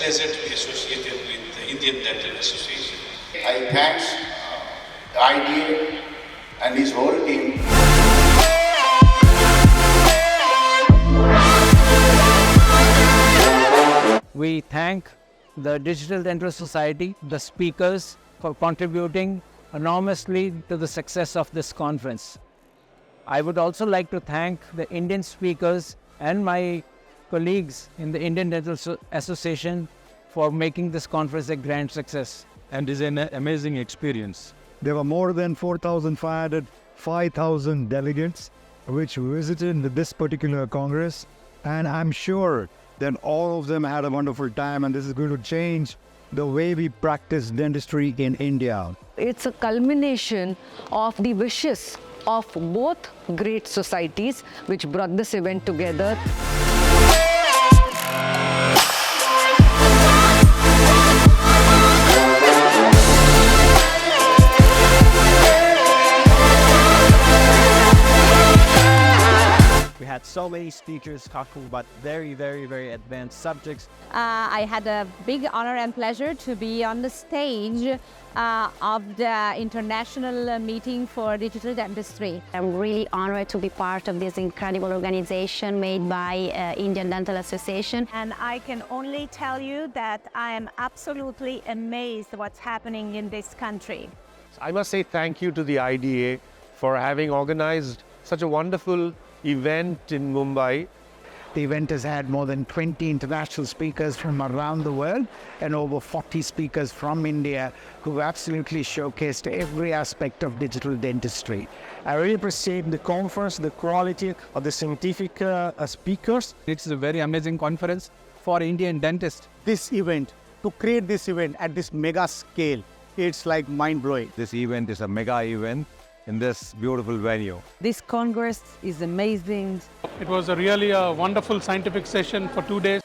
pleasure to be associated with the Indian Dental Association. I thank the IDA and his whole team. We thank the Digital Dental Society, the speakers, for contributing enormously to the success of this conference. I would also like to thank the Indian speakers and my colleagues in the Indian Dental Association for making this conference a grand success. And it's an amazing experience. There were more than 4,500, 5,000 delegates which visited this particular Congress, and I'm sure that all of them had a wonderful time, and this is going to change the way we practice dentistry in India. It's a culmination of the wishes of both great societies which brought this event together. We had so many speakers talking about very advanced subjects. I had a big honor and pleasure to be on the stage of the International Meeting for Digital Dentistry. I'm really honored to be part of this incredible organization made by Indian Dental Association. And I can only tell you that I am absolutely amazed what's happening in this country. I must say thank you to the IDA for having organized such a wonderful event in Mumbai. The event has had more than 20 international speakers from around the world and over 40 speakers from India who absolutely showcased every aspect of digital dentistry. I really appreciate the conference, the quality of the scientific speakers. It's a very amazing conference for Indian dentists. This event, to create this event at this mega scale, it's like mind-blowing. This event is a mega event in this beautiful venue. This Congress is amazing. It was really a wonderful scientific session for 2 days.